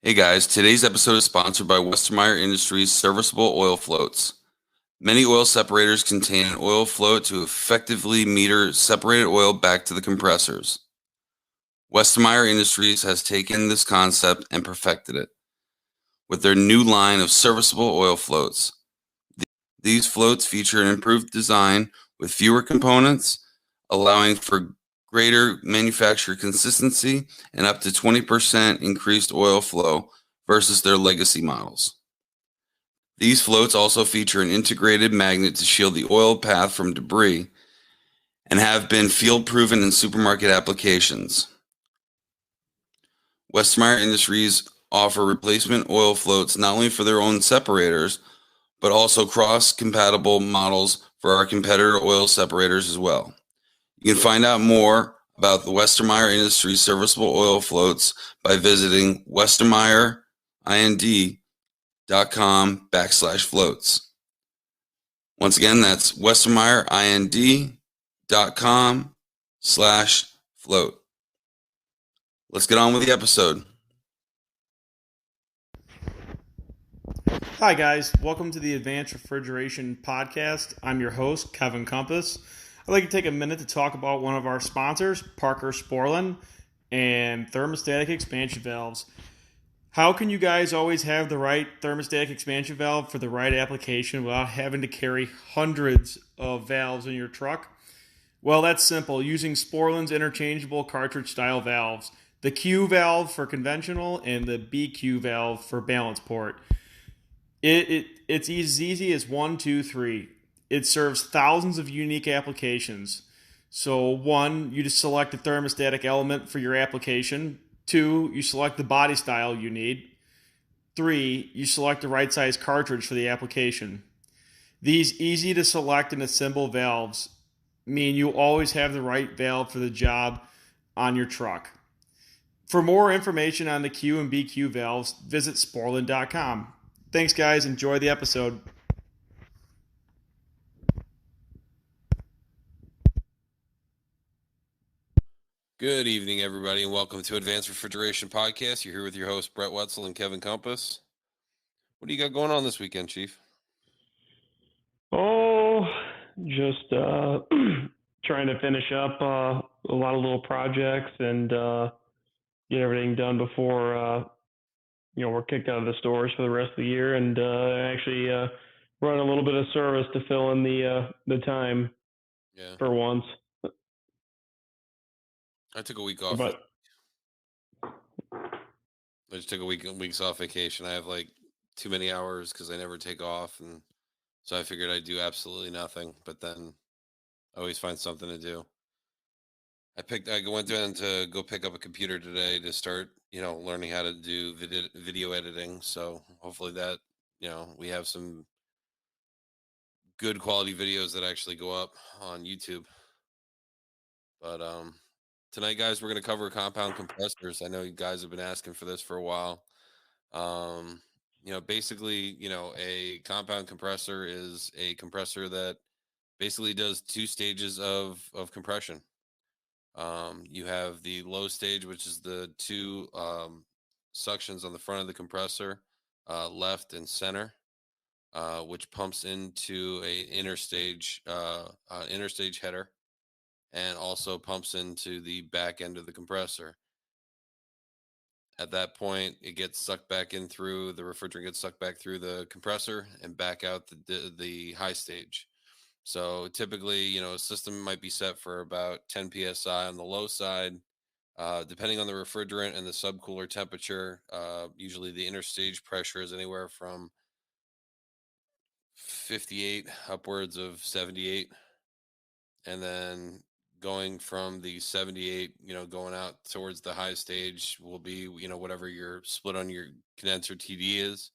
Hey guys, today's episode is sponsored by Westermeyer Industries serviceable oil floats. Many oil separators contain an oil float to effectively meter separated oil back to the compressors. Westermeyer Industries has taken this concept and perfected it with their new line of serviceable oil floats. These floats feature an improved design with fewer components, allowing for greater manufacturer consistency and up to 20% increased oil flow versus their legacy models. These floats also feature an integrated magnet to shield the oil path from debris and have been field proven in supermarket applications. Westermeyer Industries offer replacement oil floats not only for their own separators, but also cross-compatible models for our competitor oil separators as well. You can find out more about the Westermeyer Industries serviceable oil floats by visiting westermeyerind.com/floats. Once again, that's westermeyerind.com/float. Let's get on with the episode. Hi, guys. Welcome to the Advanced Refrigeration Podcast. I'm your host, Kevin Compass. I'd like to take a minute to talk about one of our sponsors, Parker Sporland, and thermostatic expansion valves. How can you guys always have the right thermostatic expansion valve for the right application without having to carry hundreds of valves in your truck? Well, that's simple. Using Sporland's interchangeable cartridge style valves. The Q valve for conventional and the BQ valve for balance port. It's as easy as 1, 2, 3. It serves thousands of unique applications. So 1, you just select the thermostatic element for your application. 2, you select the body style you need. 3, you select the right size cartridge for the application. These easy to select and assemble valves mean you always have the right valve for the job on your truck. For more information on the Q and BQ valves, visit Sporland.com. Thanks, guys. Enjoy the episode. Good evening, everybody, and welcome to Advanced Refrigeration Podcast. You're here with your hosts, Brett Wetzel and Kevin Compass. What do you got going on this weekend, Chief? Oh, just trying to finish up a lot of little projects and get everything done before we're kicked out of the stores for the rest of the year, and actually run a little bit of service to fill in the time for once. I took a week off. But I just took weeks off vacation. I have like too many hours because I never take off, and so I figured I'd do absolutely nothing. But then I always find something to do. I went down to go pick up a computer today to start, learning how to do video editing. So hopefully that, we have some good quality videos that actually go up on YouTube. But tonight, guys, we're going to cover compound compressors. I know you guys have been asking for this for a while. Basically, a compound compressor is a compressor that basically does 2 stages of compression. You have the low stage, which is the 2 suctions on the front of the compressor, left and center, which pumps into a interstage header, and also pumps into the back end of the compressor. At that point, it gets sucked back in through the refrigerant, gets sucked back through the compressor and back out the high stage. So typically, a system might be set for about 10 psi on the low side. Depending on the refrigerant and the subcooler temperature, usually the interstage pressure is anywhere from 58 upwards of 78. And then going from the 78, going out towards the high stage will be, whatever your split on your condenser TD is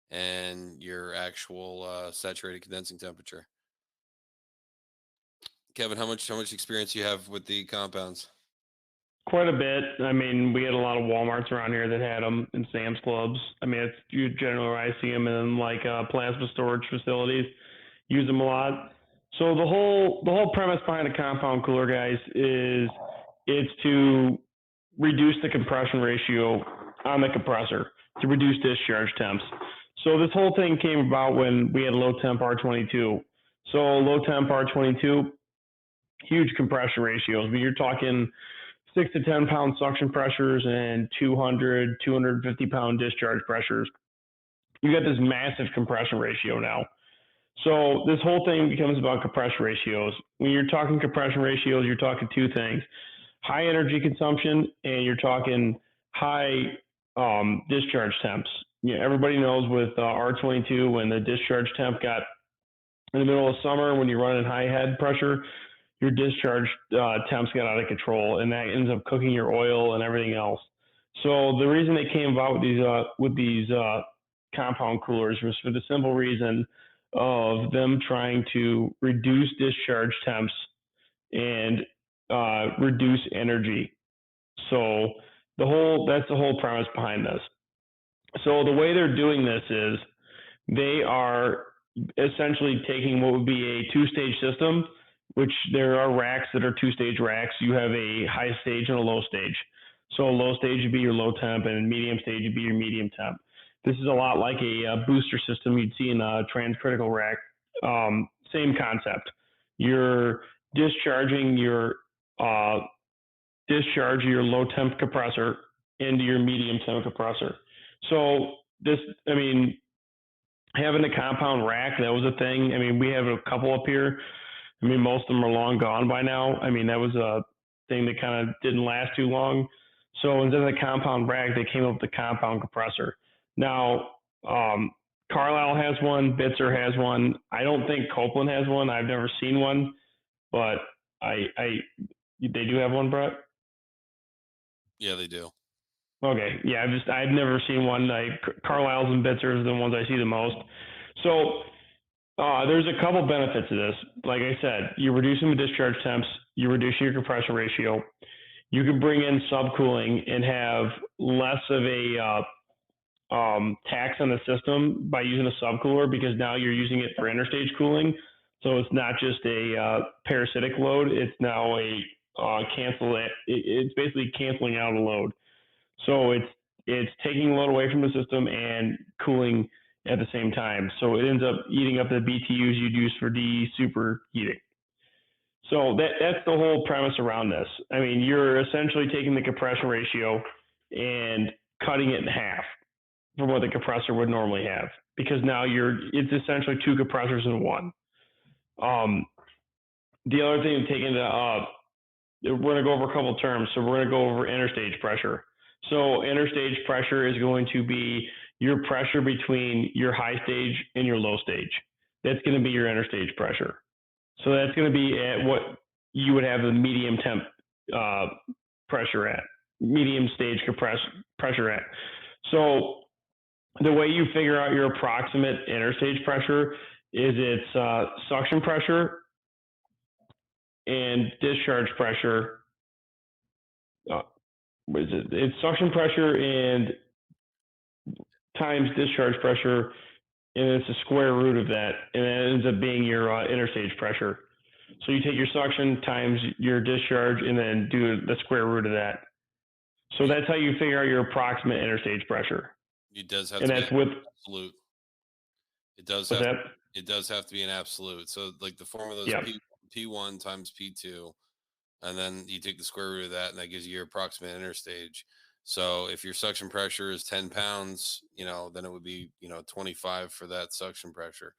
and your actual saturated condensing temperature. Kevin, how much experience you have with the compounds? quite a bit. I mean, we had a lot of Walmarts around here that had them, and Sam's Clubs. I mean, it's you generally where I see them, in like plasma storage facilities use them a lot. So the whole premise behind a compound cooler, guys, is it's to reduce the compression ratio on the compressor to reduce discharge temps. So this whole thing came about when we had low temp R22. So low temp R22, huge compression ratios. I mean, you're talking 6 to 10 pound suction pressures and 200, 250 pound discharge pressures. You got this massive compression ratio now. So this whole thing becomes about compression ratios. When you're talking compression ratios, you're talking two things: high energy consumption, and you're talking high discharge temps. You know, everybody knows with R22, when the discharge temp got in the middle of summer, when you're running high head pressure, your discharge temps get out of control, and that ends up cooking your oil and everything else. So the reason they came about with these compound coolers was for the simple reason of them trying to reduce discharge temps and reduce energy. So that's the whole premise behind this. So the way they're doing this is they are essentially taking what would be a two-stage system, which there are racks that are two-stage racks. You have a high stage and a low stage. So a low stage would be your low temp, and medium stage would be your medium temp. This is a lot like a booster system you'd see in a transcritical rack. Same concept. You're discharging your low temp compressor into your medium temp compressor. So this, I mean, having a compound rack, that was a thing. I mean, we have a couple up here. I mean, most of them are long gone by now. I mean, that was a thing that kind of didn't last too long. So instead of the compound rack, they came up with the compound compressor. Now, Carlyle has one, Bitzer has one. I don't think Copeland has one. I've never seen one, but they do have one, Brett? Yeah, they do. Okay, yeah, I've never seen one. Carlyle's and Bitzers are the ones I see the most. So there's a couple benefits to this. Like I said, you're reducing the discharge temps, you're reducing your compression ratio. You can bring in subcooling and have less of a tax on the system by using a subcooler, because now you're using it for interstage cooling. So it's not just a parasitic load; it's now a it's basically canceling out a load. So it's taking a load away from the system and cooling at the same time. So it ends up eating up the BTUs you'd use for de-superheating. So that's the whole premise around this. I mean, you're essentially taking the compression ratio and cutting it in half from what the compressor would normally have, because now it's essentially two compressors in one. The other thing to take into we're going to go over a couple of terms. So we're going to go over interstage pressure. So interstage pressure is going to be your pressure between your high stage and your low stage. That's going to be your interstage pressure. So that's going to be at what you would have the medium temp pressure at, medium stage pressure at. So the way you figure out your approximate interstage pressure is it's suction pressure and discharge pressure. What is it? It's suction pressure and times discharge pressure, and it's the square root of that, and that ends up being your interstage pressure. So you take your suction times your discharge and then do the square root of that. So that's how you figure out your approximate interstage pressure. It does have and to that's be with absolute. It does what's have that? it does have to be an absolute. So like the formula is Yeah. P1 times P2, and then you take the square root of that, and that gives you your approximate interstage. So if your suction pressure is 10 pounds, then it would be 25 for that suction pressure.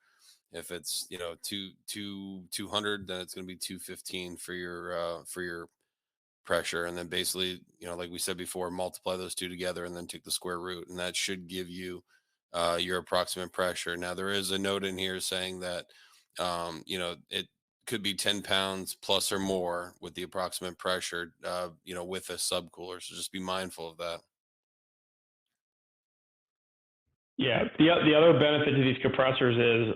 If it's 200, then it's going to be 215 for your pressure, and then basically like we said before, multiply those two together and then take the square root, and that should give you your approximate pressure. Now there is a note in here saying that it could be 10 pounds plus or more with the approximate pressure with a subcooler, so just be mindful of that. Yeah, the other benefit to these compressors is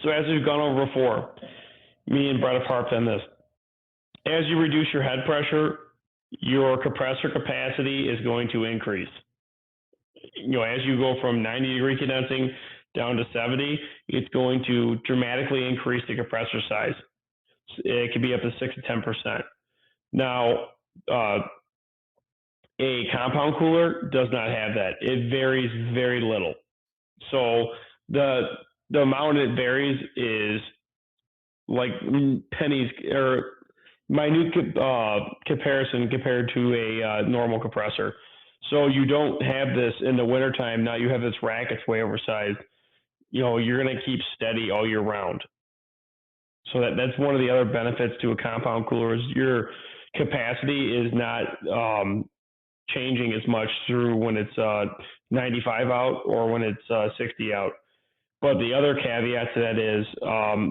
so as we've gone over before, me and Brett have harped on this. As you reduce your head pressure, your compressor capacity is going to increase. As you go from 90-degree condensing down to 70, it's going to dramatically increase the compressor size. It could be up to 6 to 10%. Now, A compound cooler does not have that. It varies very little. So the amount it varies is like pennies or minute comparison compared to a normal compressor. So you don't have this in the wintertime. Now you have this rack. It's way oversized. You're going to keep steady all year round. So that's one of the other benefits to a compound cooler is your capacity is not changing as much through when it's 95 out or when it's 60 out. But the other caveat to that is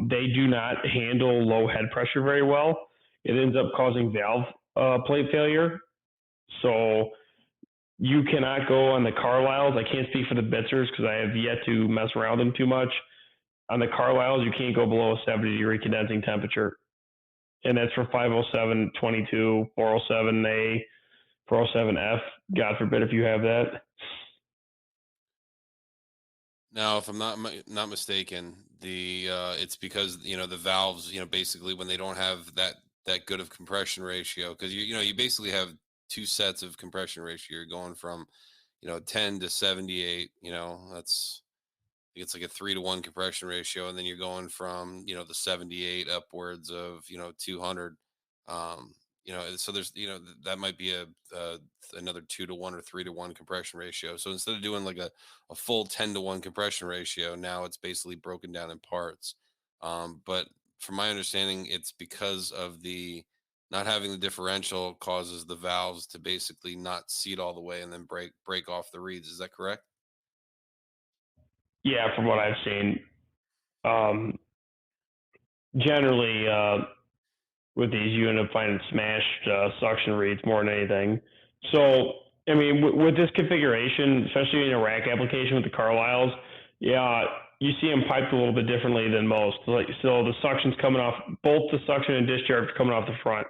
they do not handle low head pressure very well. It ends up causing valve plate failure. So you cannot go on the Carlyles. I can't speak for the Bitzers because I have yet to mess around them too much. On the Carlyles, you can't go below a 70-degree condensing temperature. And that's for 507, 22, 407A, 407F. God forbid if you have that. Now, if I'm not mistaken, the it's because the valves, basically when they don't have that good of compression ratio, because you basically have two sets of compression ratio. You're going from 10 to 78. That's I think it's like a 3-to-1 compression ratio, and then you're going from the 78 upwards of 200. So there's that might be a another 2-to-1 or 3-to-1 compression ratio. So instead of doing like a full 10-to-1 compression ratio, now it's basically broken down in parts. But from my understanding, it's because of the not having the differential causes the valves to basically not seat all the way and then break off the reeds. Is that correct? Yeah, from what I've seen, um, generally with these, you end up finding smashed suction reeds more than anything. So, I mean, with this configuration, especially in a rack application with the Carlyles, yeah, you see them piped a little bit differently than most. Like, so the suction's coming off, both the suction and discharge are coming off the front.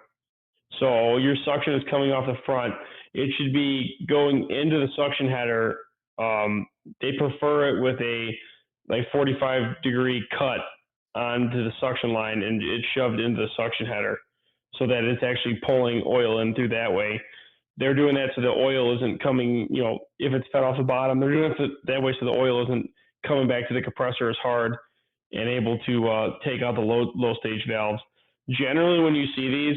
So your suction is coming off the front. It should be going into the suction header. They prefer it with a like 45-degree cut onto the suction line and it's shoved into the suction header so that it's actually pulling oil in through that way. They're doing that so the oil isn't coming, if it's fed off the bottom, they're doing it that way so the oil isn't coming back to the compressor as hard and able to take out the low stage valves. Generally, when you see these,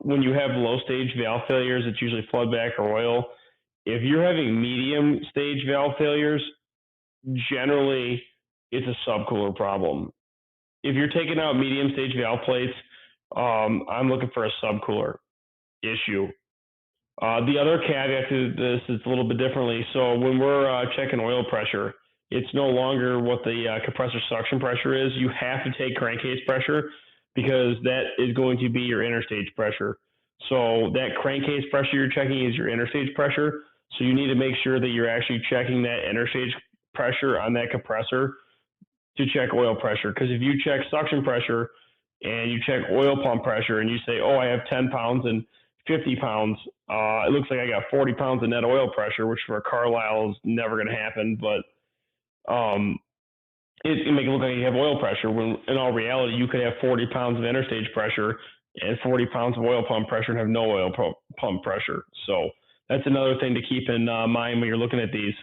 when you have low stage valve failures, it's usually flood back or oil. If you're having medium stage valve failures, generally it's a subcooler problem. If you're taking out medium stage valve plates, I'm looking for a subcooler issue. The other caveat to this is a little bit differently. So when we're checking oil pressure, it's no longer what the compressor suction pressure is. You have to take crankcase pressure because that is going to be your interstage pressure. So that crankcase pressure you're checking is your interstage pressure. So you need to make sure that you're actually checking that interstage pressure on that compressor to check oil pressure. Because if you check suction pressure and you check oil pump pressure and you say, oh, I have 10 pounds and 50 pounds, it looks like I got 40 pounds of net oil pressure, which for a Carlyle is never going to happen. But it can make it look like you have oil pressure when in all reality, you could have 40 pounds of interstage pressure and 40 pounds of oil pump pressure and have no oil pump pressure. So that's another thing to keep in mind when you're looking at these.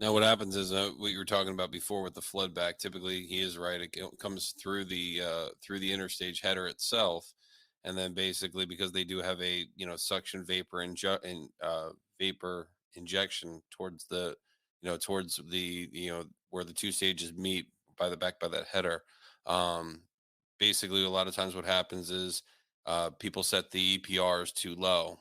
Now, what happens is what you were talking about before with the flood back. Typically, he is right. It comes through the interstage header itself, and then basically because they do have a suction vapor vapor injection towards the towards the where the two stages meet by that header. Basically, a lot of times what happens is people set the EPRs too low.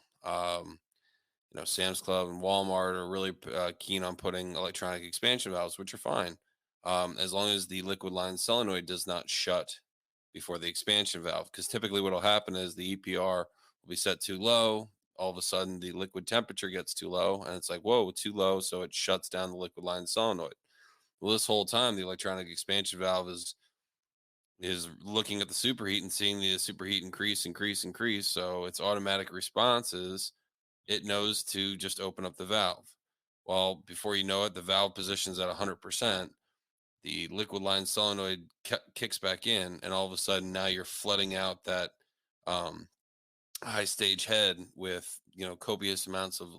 Sam's Club and Walmart are really keen on putting electronic expansion valves, which are fine, as long as the liquid line solenoid does not shut before the expansion valve. Because typically, what will happen is the EPR will be set too low. All of a sudden, the liquid temperature gets too low, and it's like, whoa, too low, so it shuts down the liquid line solenoid. Well, this whole time, the electronic expansion valve is looking at the superheat and seeing the superheat increase. So its automatic response is it knows to just open up the valve. Well, before you know it, the valve position's at 100%. The liquid line solenoid kicks back in, and all of a sudden now you're flooding out that high stage head with copious amounts of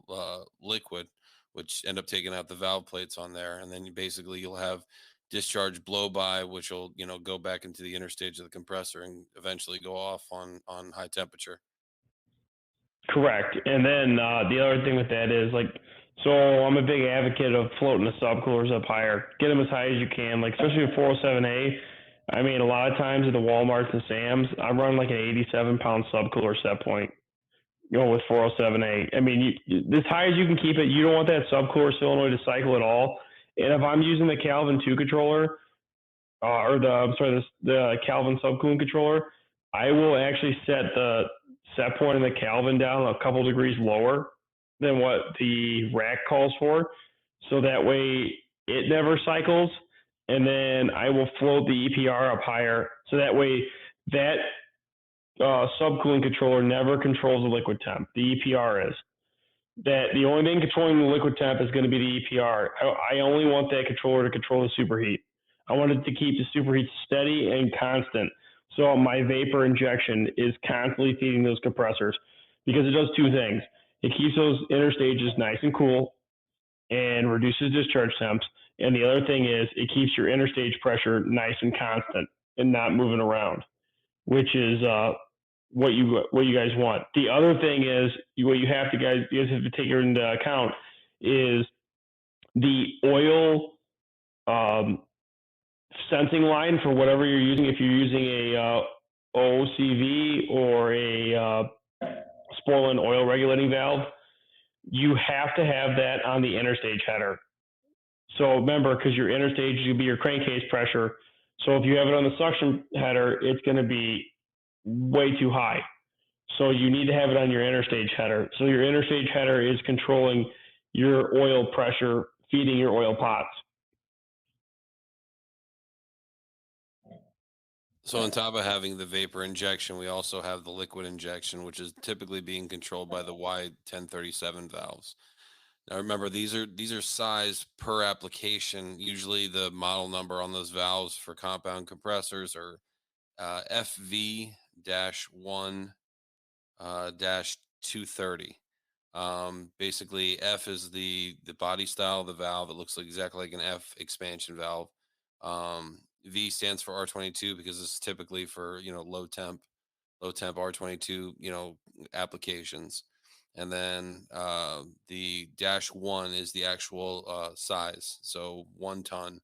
liquid, which end up taking out the valve plates on there, and then you'll have discharge blow by, which will go back into the inner stage of the compressor and eventually go off on high temperature. Correct. And then the other thing with that is like, so I'm a big advocate of floating the subcoolers up higher. Get them as high as you can, like especially with 407A. I mean, a lot of times at the Walmarts and Sam's, I'm running like an 87-pound subcooler set point, with 407A. I mean, as high as you can keep it, you don't want that subcooler solenoid to cycle at all. And if I'm using the Calvin 2 controller, the Calvin subcooling controller, I will actually set the set point in the Calvin down a couple degrees lower than what the rack calls for, so that way it never cycles. And then I will float the EPR up higher, so that way that subcooling controller never controls the liquid temp. The EPR is. That the only thing controlling the liquid temp is going to be the EPR. I only want that controller to control the superheat. I want it to keep the superheat steady and constant. So my vapor injection is constantly feeding those compressors, because it does two things. It keeps those inner stages nice and cool and reduces discharge temps. And the other thing is it keeps your inner stage pressure nice and constant and not moving around, which is what you guys want. The other thing is what you have to take into account is the oil sensing line for whatever you're using. If you're using a OCV or a Sporland oil regulating valve, you have to have that on the inner stage header. So remember, because your inner stage will be your crankcase pressure. So if you have it on the suction header, it's going to be way too high. So you need to have it on your inner stage header. So your inner stage header is controlling your oil pressure, feeding your oil pots. So on top of having the vapor injection, we also have the liquid injection, which is typically being controlled by the Y1037 valves. Now remember, these are sized per application. Usually the model number on those valves for compound compressors are FV-1 -230. Basically, F is the body style of the valve. It looks like exactly like an F expansion valve. V stands for R22 because it's typically for low temp R22 applications. And then the -1 is the actual size, so 1 ton.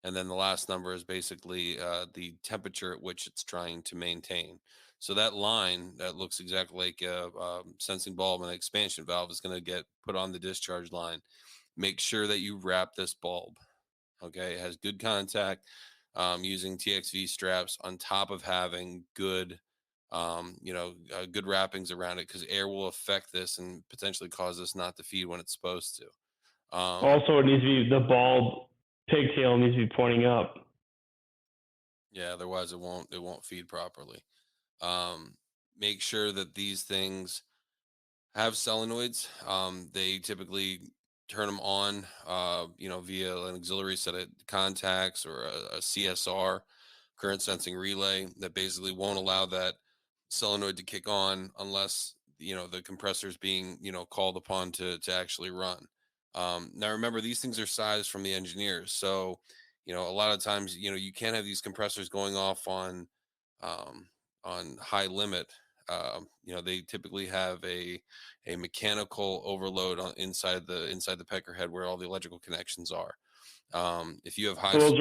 And then the last number is basically the temperature at which it's trying to maintain. So that line that looks exactly like a sensing bulb and an expansion valve is going to get put on the discharge line. Make sure that you wrap this bulb. Okay, it has good contact, using TXV straps on top of having good, good wrappings around it, because air will affect this and potentially cause this not to feed when it's supposed to. Also, it needs to be the bulb pigtail needs to be pointing up. Yeah, otherwise it won't feed properly. Make sure that these things have solenoids. They typically turn them on, via an auxiliary set of contacts or a CSR, current sensing relay, that basically won't allow that solenoid to kick on unless the compressor is being called upon to actually run. Now remember, these things are sized from the engineers, so a lot of times you can't have these compressors going off um, on high limit. They typically have a mechanical overload inside the pecker head where all the electrical connections are. If you have high, So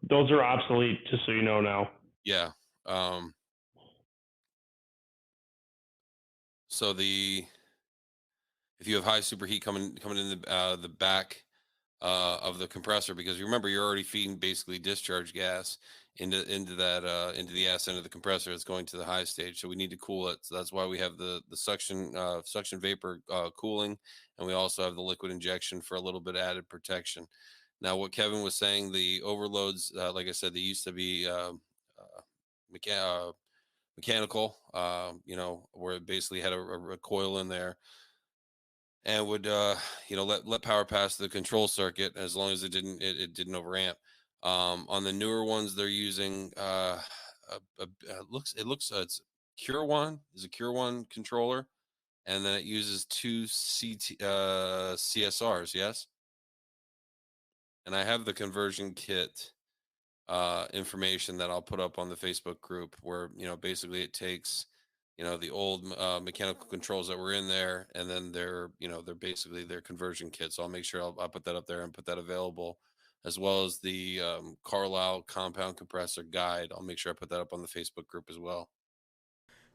those are obsolete, just so you know now. yeah. So if you have high superheat coming in the back of the compressor, because you remember you're already feeding basically discharge gas into the ass end of the compressor. It's going to the high stage, so we need to cool it. So that's why we have the suction vapor cooling, and we also have the liquid injection for a little bit added protection. Now, what Kevin was saying, the overloads, like I said, they used to be mechanical, where it basically had a coil in there and would let power pass the control circuit as long as it didn't overamp. On the newer ones, they're using it looks it's Cure One is a Cure One controller, and then it uses two CSRs. Yes, and I have the conversion kit information that I'll put up on the Facebook group, where basically it takes the old mechanical controls that were in there, and then they're basically their conversion kit. So I'll make sure I'll put that up there and put that available, as well as the Carlyle compound compressor guide. I'll make sure I put that up on the Facebook group as well.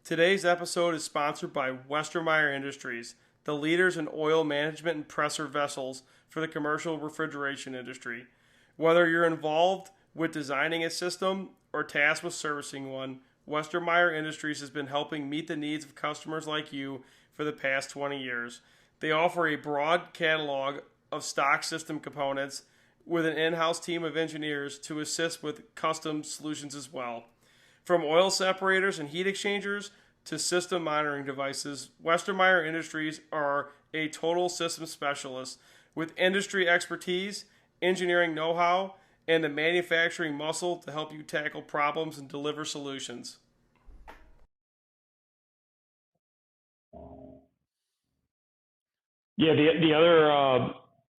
Today's episode is sponsored by Westermeyer Industries, the leaders in oil management and pressure vessels for the commercial refrigeration industry. Whether you're involved with designing a system or tasked with servicing one, Westermeyer Industries has been helping meet the needs of customers like you for the past 20 years. They offer a broad catalog of stock system components with an in-house team of engineers to assist with custom solutions as well. From oil separators and heat exchangers to system monitoring devices, Westermeyer Industries are a total system specialist with industry expertise, engineering know-how, and the manufacturing muscle to help you tackle problems and deliver solutions. Yeah, the other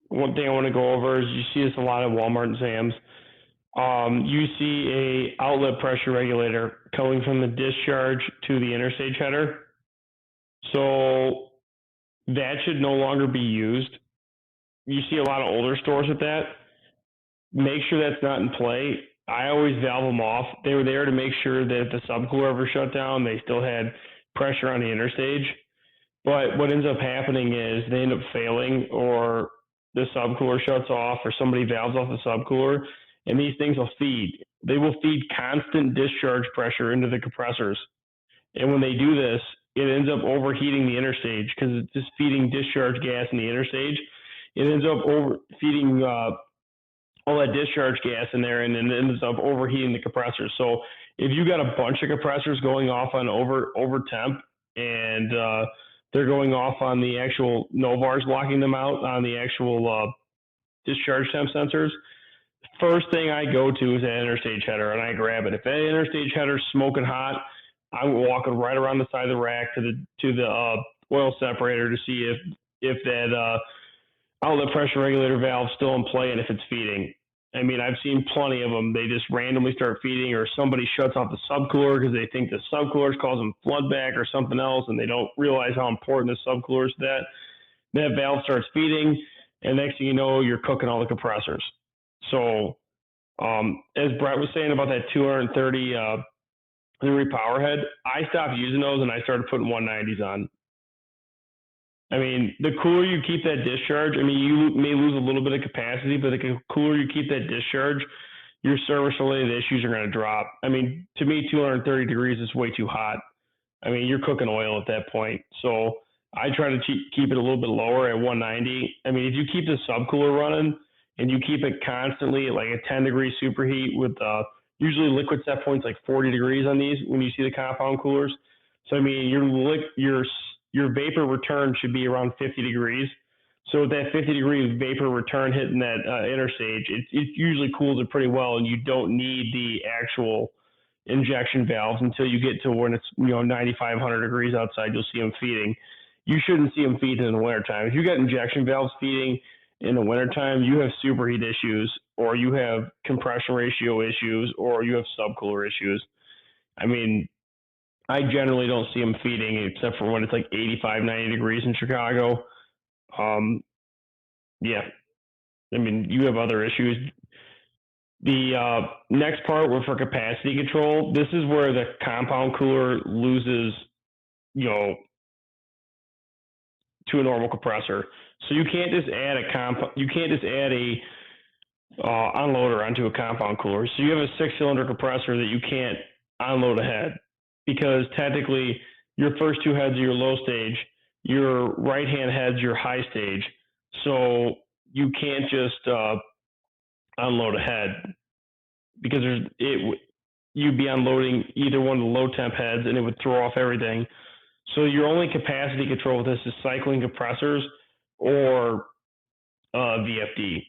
one thing I want to go over is you see this a lot at Walmart and Sam's. You see a outlet pressure regulator coming from the discharge to the interstage header. So that should no longer be used. You see a lot of older stores with that. Make sure that's not in play. I always valve them off. They were there to make sure that if the subcooler ever shut down, they still had pressure on the interstage. But what ends up happening is they end up failing, or the subcooler shuts off, or somebody valves off the subcooler, and these things will feed. They will feed constant discharge pressure into the compressors. And when they do this, it ends up overheating the interstage because it's just feeding discharge gas in the interstage. It ends up feeding all that discharge gas in there, and then it ends up overheating the compressors. So if you got a bunch of compressors going off on over temp, and they're going off on the actual Novars, locking them out on the actual discharge temp sensors, first thing I go to is that interstage header, and I grab it. If that interstage header's smoking hot, I'm walking right around the side of the rack to the oil separator to see if that outlet pressure regulator valve's still in play and if it's feeding. I mean, I've seen plenty of them. They just randomly start feeding, or somebody shuts off the subcooler because they think the subcooler is causing floodback or something else, and they don't realize how important the subcooler is to that. That valve starts feeding, and next thing you know, you're cooking all the compressors. So, as Brett was saying about that 230 degree power head, I stopped using those and I started putting 190s on. I mean, the cooler you keep that discharge, I mean, you may lose a little bit of capacity, but the cooler you keep that discharge, your service-related issues are going to drop. I mean, to me, 230 degrees is way too hot. I mean, you're cooking oil at that point. So I try to keep it a little bit lower at 190. I mean, if you keep the subcooler running and you keep it constantly at like a 10-degree superheat with usually liquid set points like 40 degrees on these when you see the compound coolers. So, I mean, your vapor return should be around 50 degrees. So with that 50-degree vapor return hitting that interstage, it usually cools it pretty well, and you don't need the actual injection valves until you get to when it's 9,500 degrees outside. You'll see them feeding. You shouldn't see them feeding in the wintertime. If you got injection valves feeding in the wintertime, you have superheat issues, or you have compression ratio issues, or you have subcooler issues. I mean, I generally don't see them feeding except for when it's like 85, 90 degrees in Chicago. Yeah, I mean, you have other issues. The next part for capacity control, this is where the compound cooler loses, to a normal compressor. So you can't just add a unloader onto a compound cooler. So you have a 6-cylinder compressor that you can't unload a head, because technically your first two heads are your low stage, your right hand head's your high stage. So you can't just unload a head, because you'd be unloading either one of the low temp heads and it would throw off everything. So your only capacity control with this is cycling compressors or VFD.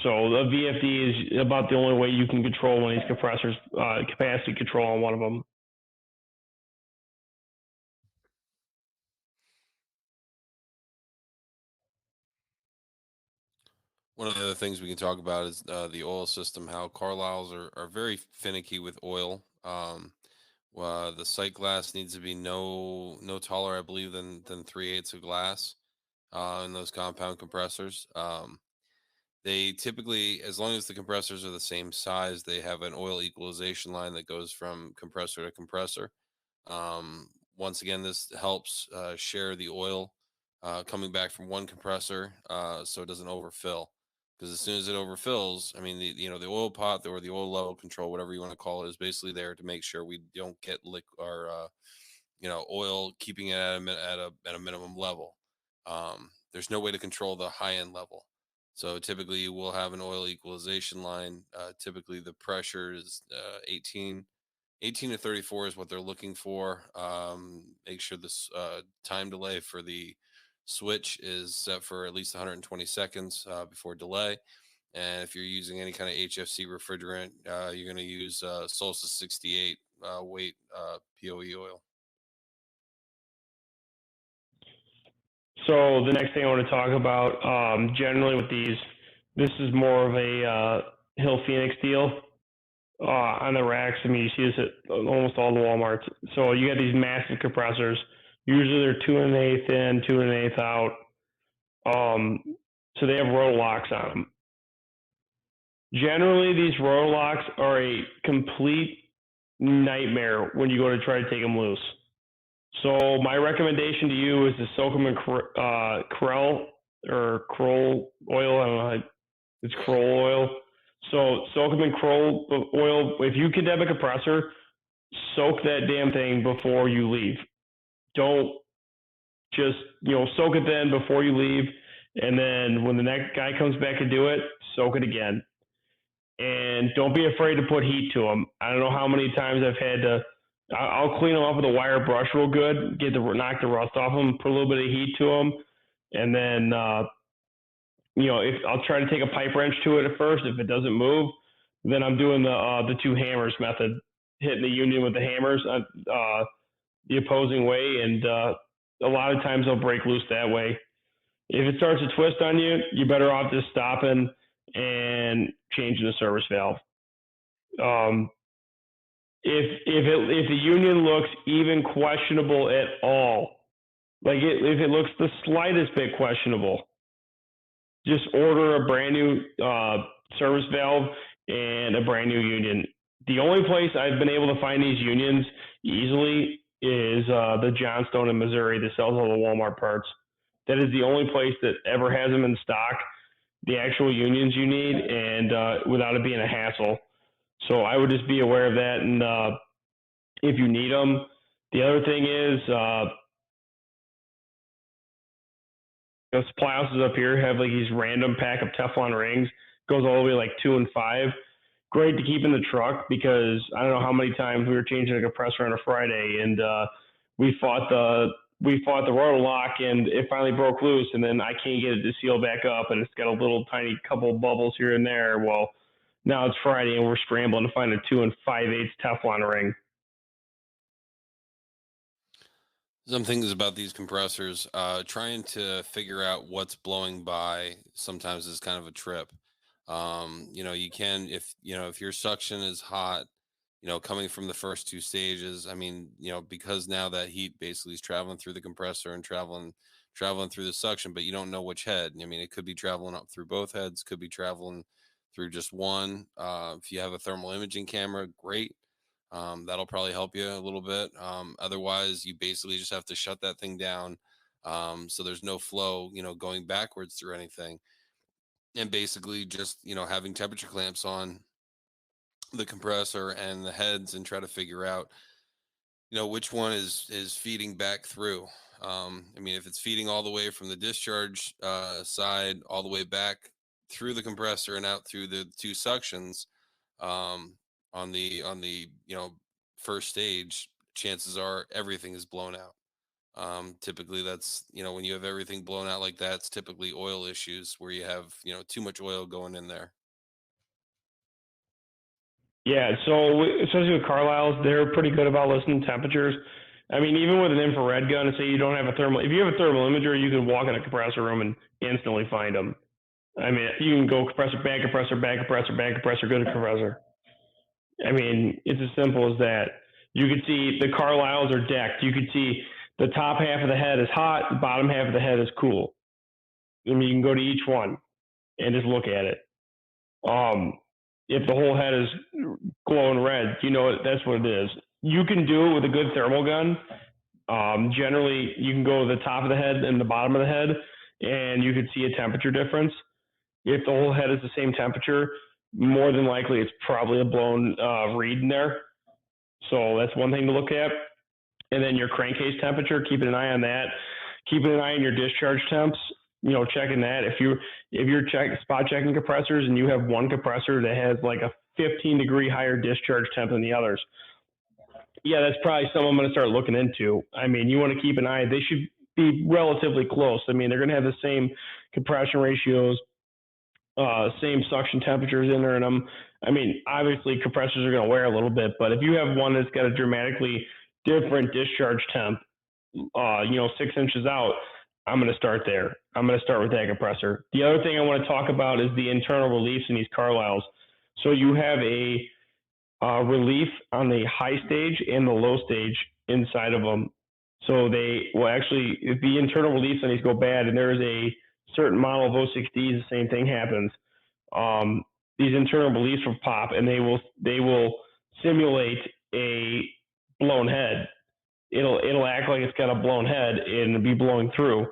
So the VFD is about the only way you can control one of these compressors, capacity control on one of them. One of the other things we can talk about is the oil system. How Carlyles are very finicky with oil. The sight glass needs to be no taller, I believe, than 3/8 of glass in those compound compressors. They typically, as long as the compressors are the same size, they have an oil equalization line that goes from compressor to compressor. Once again, this helps share the oil coming back from one compressor so it doesn't overfill. Because as soon as it overfills, I mean, the oil pot or the oil level control, whatever you want to call it, is basically there to make sure we don't get oil, keeping it at a minimum level. There's no way to control the high end level. So typically we'll have an oil equalization line. Typically the pressure is 18 to 34 is what they're looking for. Make sure this time delay for the switch is set for at least 120 seconds before delay. And if you're using any kind of HFC refrigerant, you're going to use Solstice 68 weight POE oil. So the next thing I want to talk about, generally with these, this is more of a Hill Phoenix deal on the racks. I mean, you see this at almost all the Walmarts. So you got these massive compressors. Usually they're 2 1/8 in, 2 1/8 out. So they have rotor locks on them. Generally, these rotor locks are a complete nightmare when you go to try to take them loose. So my recommendation to you is to soak them in Krell or Kroll oil. I don't know, it's Kroll oil. So soak them in Kroll oil. If you condemn a compressor, soak that damn thing before you leave. Don't just, soak it then before you leave. And then when the next guy comes back to do it, soak it again. And don't be afraid to put heat to them. I don't know how many times I've had to, I'll clean them up with a wire brush real good, knock the rust off them, put a little bit of heat to them. And then, if I'll try to take a pipe wrench to it at first. If it doesn't move, then I'm doing the 2 hammers method, hitting the union with the hammers the opposing way, and a lot of times they'll break loose that way. If it starts to twist on you, you're better off just stopping and changing the service valve. If the union looks even questionable at all, if it looks the slightest bit questionable, just order a brand new service valve and a brand new union. The only place I've been able to find these unions easily is the Johnstone in Missouri that sells all the Walmart parts. That is the only place that ever has them in stock, the actual unions you need, and without it being a hassle. So I would just be aware of that, and if you need them. The other thing is, supply houses up here have these random pack of Teflon rings, goes all the way 2 and 5. Great to keep in the truck because I don't know how many times we were changing a compressor on a Friday, and we fought the rotor lock, and it finally broke loose, and then I can't get it to seal back up, and it's got a little tiny couple of bubbles here and there. Well, now it's Friday, and we're scrambling to find a 2 and 5/8 Teflon ring. Some things about these compressors, trying to figure out what's blowing by sometimes is kind of a trip. You can, if your suction is hot, coming from the first 2 stages, I mean, because now that heat basically is traveling through the compressor and traveling through the suction, but you don't know which head. I mean, it could be traveling up through both heads, could be traveling through just one. If you have a thermal imaging camera, great. That'll probably help you a little bit. Otherwise, you basically just have to shut that thing down so there's no flow, going backwards through anything. And basically just, having temperature clamps on the compressor and the heads and try to figure out, which one is feeding back through. I mean, if it's feeding all the way from the discharge side all the way back through the compressor and out through the 2 suctions, on the first stage, chances are everything is blown out. Typically that's, when you have everything blown out like that, it's typically oil issues where you have, too much oil going in there. Yeah, so especially with Carlyle's, they're pretty good about listening to temperatures. I mean, even with an infrared gun, say you don't have a thermal, if you have a thermal imager, you can walk in a compressor room and instantly find them. I mean, you can go compressor, bad compressor, bad compressor, bad compressor, good compressor. I mean, it's as simple as that. You could see the Carlyles are decked. You could see the top half of the head is hot, the bottom half of the head is cool. I mean, you can go to each one and just look at it. If the whole head is glowing red, you know that's what it is. You can do it with a good thermal gun. Generally, you can go to the top of the head and the bottom of the head, and you can see a temperature difference. If the whole head is the same temperature, more than likely it's probably a blown reed in there. So that's one thing to look at. And then your crankcase temperature, keeping an eye on that. Keeping an eye on your discharge temps, checking that. If you're spot checking compressors and you have one compressor that has like a 15-degree higher discharge temp than the others, yeah, that's probably something I'm going to start looking into. I mean, you want to keep an eye. They should be relatively close. I mean, they're going to have the same compression ratios, same suction temperatures in there in them. I mean, obviously compressors are going to wear a little bit, but if you have one that's got a dramatically different discharge temp, 6 inches out, I'm going to start there. I'm going to start with that compressor. The other thing I want to talk about is the internal reliefs in these Carlyles. So you have a relief on the high stage and the low stage inside of them. So they will actually, if the internal reliefs on these go bad, and there is a certain model of 06Ds, the same thing happens. These internal reliefs will pop, and they will simulate a blown head. It'll act like it's got a blown head and it'll be blowing through,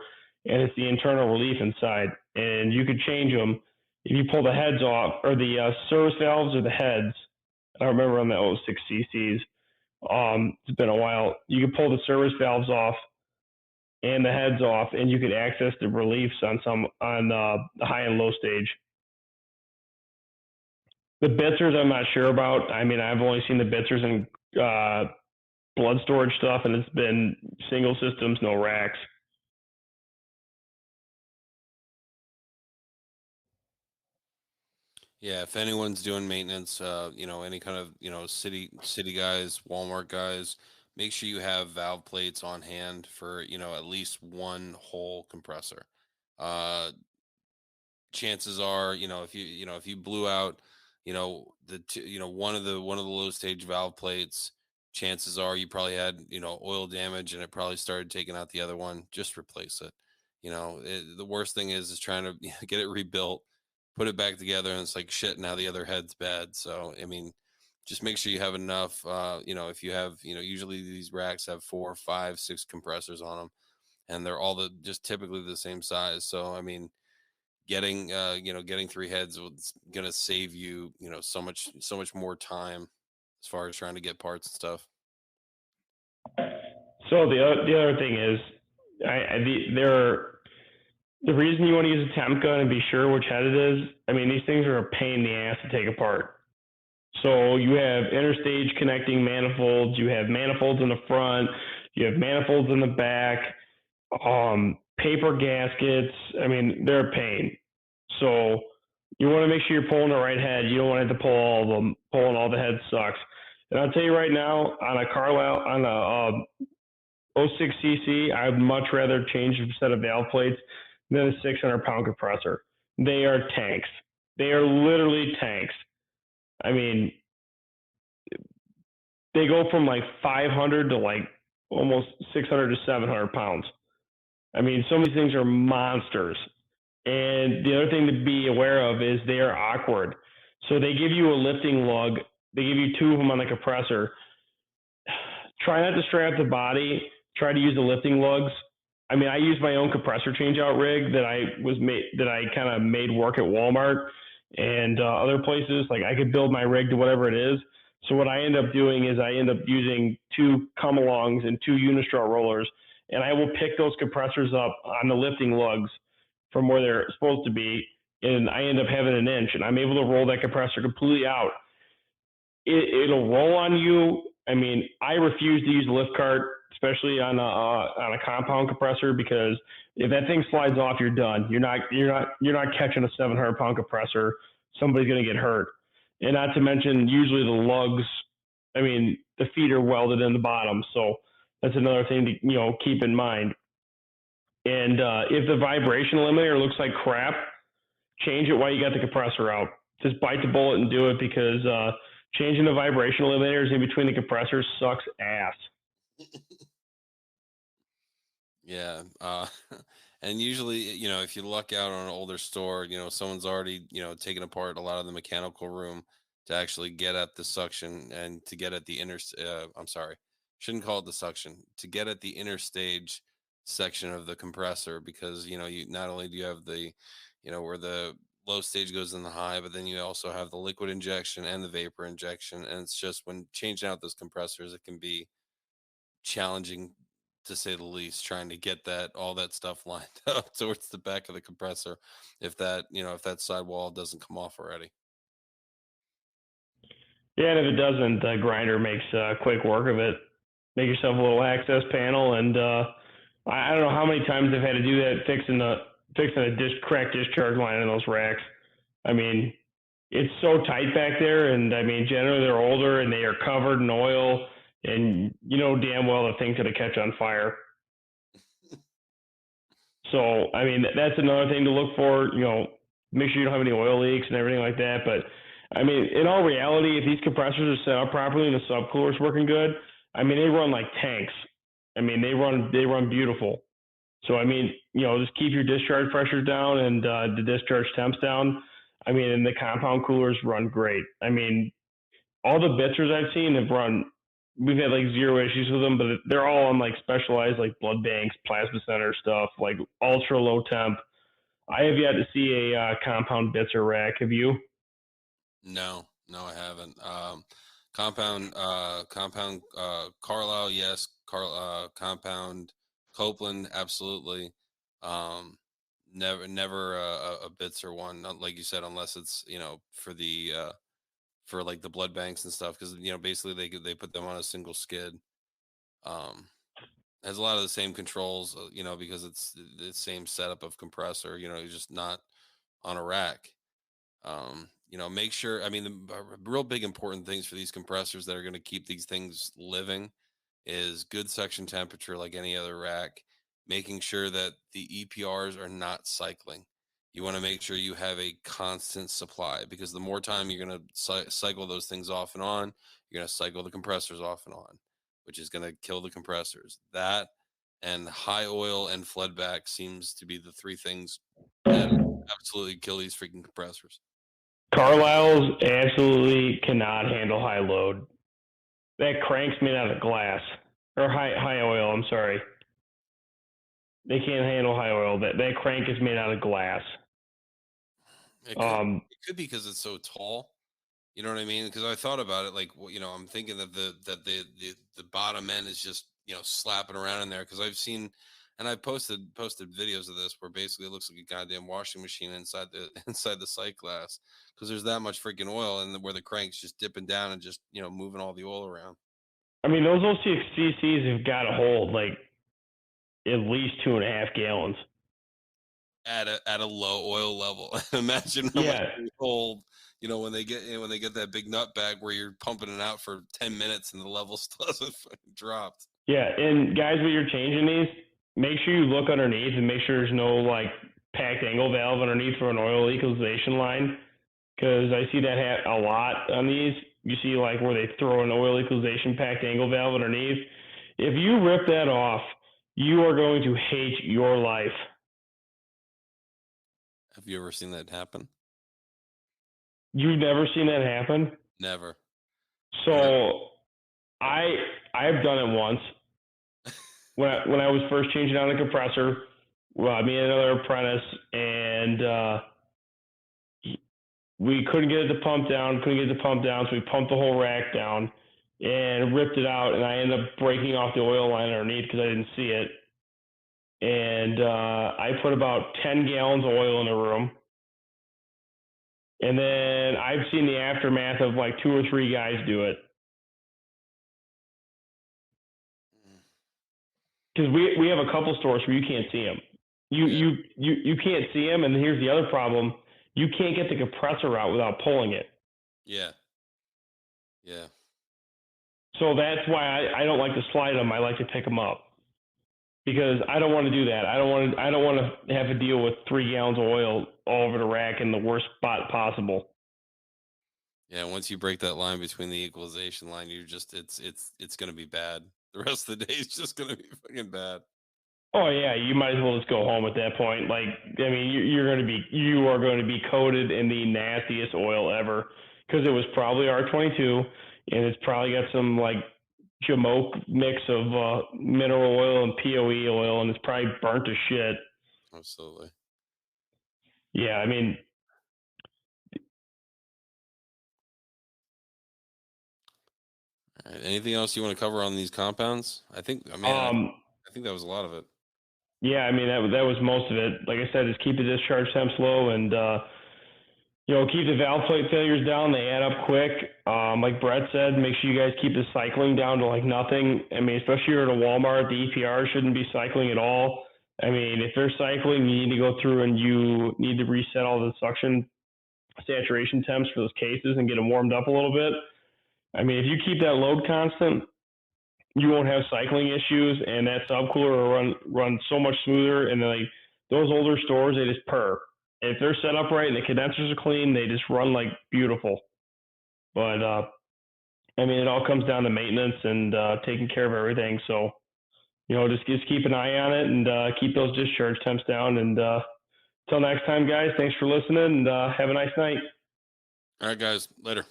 and it's the internal relief inside. And you could change them if you pull the heads off, or the service valves or the heads. I remember on the 06 CCs. It's been a while. You could pull the service valves off and the heads off, and you could access the reliefs on the high and low stage. The Bitzers, I'm not sure about. I mean, I've only seen the Bitzers in blood storage stuff, and it's been single systems, no racks. Yeah, if anyone's doing maintenance, any kind of, city guys, Walmart guys, make sure you have valve plates on hand for, at least one whole compressor. Uh, Chances are, if you blew out, one of the low stage valve plates, chances are you probably had, oil damage and it probably started taking out the other one. Just replace it. The worst thing is trying to get it rebuilt, put it back together, and it's like shit. Now the other head's bad. So I mean, just make sure you have enough. If you have, usually these racks have 4, 5, 6 compressors on them, and they're all just typically the same size. So I mean, getting 3 heads is going to save you, so much more time as far as trying to get parts and stuff. So the other thing is, the reason you want to use a temp gun and be sure which head it is, I mean, these things are a pain in the ass to take apart. So you have interstage connecting manifolds, you have manifolds in the front, you have manifolds in the back, paper gaskets. I mean, they're a pain. So you want to make sure you're pulling the right head. You don't want to have to pull all of them. Pulling all the heads sucks. And I'll tell you right now, on a Carlyle, on a 06 CC, I'd much rather change a set of valve plates than a 600-pound compressor. They are tanks. They are literally tanks. I mean, they go from like 500 to like almost 600 to 700 pounds. I mean, some of these things are monsters. And the other thing to be aware of is they are awkward. So they give you a lifting lug. They give you 2 of them on the compressor. Try not to strap the body. Try to use the lifting lugs. I mean, I use my own compressor changeout rig that I kind of made work at Walmart and other places. Like, I could build my rig to whatever it is. So what I end up doing is I end up using 2 come-alongs and 2 Unistraw rollers, and I will pick those compressors up on the lifting lugs from where they're supposed to be, and I end up having an inch, and I'm able to roll that compressor completely out. It'll roll on you. I mean, I refuse to use a lift cart, especially on a compound compressor, because if that thing slides off, you're done. You're not catching a 700-pound compressor. Somebody's going to get hurt. And not to mention, usually the lugs, I mean, the feet are welded in the bottom, so that's another thing to keep in mind. And if the vibration eliminator looks like crap, change it while you got the compressor out. Just bite the bullet and do it, because changing the vibration eliminators in between the compressors sucks ass. Yeah. And usually, if you luck out on an older store, someone's already, taken apart a lot of the mechanical room to actually get at the suction and to get at the I'm sorry, shouldn't call it the suction, to get at the inner stage section of the compressor, because, you not only do you have the, where the low stage goes in the high, but then you also have the liquid injection and the vapor injection. And it's just when changing out those compressors, it can be challenging, to say the least, trying to get all that stuff lined up towards the back of the compressor, if that sidewall doesn't come off already. Yeah, and if it doesn't, the grinder makes quick work of it. Make yourself a little access panel, and I don't know how many times I've had to do that, fixing a cracked discharge line in those racks. I mean, it's so tight back there, and I mean, generally they're older and they are covered in oil, and you know damn well the thing's gonna catch on fire. So, I mean, that's another thing to look for. Make sure you don't have any oil leaks and everything like that. But I mean, in all reality, if these compressors are set up properly and the subcooler is working good, I mean, they run like tanks. I mean, they run beautiful. So, I mean, just keep your discharge pressures down and the discharge temps down. I mean, and the compound coolers run great. I mean, all the Bitzers I've seen have run. We've had like zero issues with them, but they're all on like specialized like blood banks, plasma center stuff, like ultra low temp. I have yet to see a compound Bitzer rack. Have you? No, I haven't. Compound, Carlyle, yes. Compound, Copeland, absolutely. Never a Bitzer one, not like you said, unless it's for the for like the blood banks and stuff, because basically they put them on a single skid. Has a lot of the same controls, because it's the same setup of compressor. You're just not on a rack. Make sure, I mean, the real big important things for these compressors that are going to keep these things living is good suction temperature, like any other rack, making sure that the EPRs are not cycling. You want to make sure you have a constant supply, because the more time you're going to cycle those things off and on, you're going to cycle the compressors off and on, which is going to kill the compressors. That and high oil and flood back seems to be the three things that absolutely kill these freaking compressors. Carlyle's absolutely cannot handle high load. That crank's made out of glass, or high oil. I'm sorry. They can't handle high oil. That crank is made out of glass. It could be because it's so tall. You know what I mean? Because I thought about it, like, I'm thinking that the bottom end is just slapping around in there, because I've seen, and I posted videos of this where basically it looks like a goddamn washing machine inside the sight glass, because there's that much freaking oil, and where the crank's just dipping down and just moving all the oil around. I mean, those OCCCs have got to hold like at least 2.5 gallons at a low oil level. Imagine how much they hold. When they get that big nut bag where you're pumping it out for 10 minutes and the level still hasn't dropped. Yeah, and guys, when you're changing these, make sure you look underneath and make sure there's no like packed angle valve underneath for an oil equalization line, because I see that a lot on these. You see like where they throw an oil equalization packed angle valve underneath. If you rip that off, you are going to hate your life. Have you ever seen that happen? You've never seen that happen? Never. So I've done it once. When I was first changing out a compressor, me and another apprentice, and we couldn't get it to pump down, so we pumped the whole rack down and ripped it out, and I ended up breaking off the oil line underneath because I didn't see it. And I put about 10 gallons of oil in the room. And then I've seen the aftermath of like 2 or 3 guys do it. Because we have a couple stores where you can't see them. You can't see them, and here's the other problem: you can't get the compressor out without pulling it. Yeah. So that's why I don't like to slide them. I like to pick them up, because I don't want to do that. I don't want to have to deal with 3 gallons of oil all over the rack in the worst spot possible. Yeah, once you break that line between the equalization line, it's gonna be bad. The rest of the day is just gonna be fucking bad. Oh yeah, you might as well just go home at that point. Like, I mean, you are going to be coated in the nastiest oil ever because it was probably R22 and it's probably got some like jamoke mix of mineral oil and POE oil and it's probably burnt to shit. Absolutely. Yeah, I mean, All right, anything else you want to cover on these compounds? I think that was a lot of it. yeah, I mean that was most of it. Like I said, just keep the discharge temps low and keep the valve plate failures down. They add up quick. Like Brett said, make sure you guys keep the cycling down to like nothing. I mean, especially here at a Walmart, the EPR shouldn't be cycling at all. I mean, if they're cycling, you need to go through and you need to reset all the suction saturation temps for those cases and get them warmed up a little bit. I mean, if you keep that load constant, you won't have cycling issues, and that subcooler will run so much smoother. And then, like those older stores, they just purr. If they're set up right and the condensers are clean, they just run like beautiful. But I mean, it all comes down to maintenance and taking care of everything. So just keep an eye on it and keep those discharge temps down. And until next time, guys, thanks for listening and have a nice night. All right, guys, later.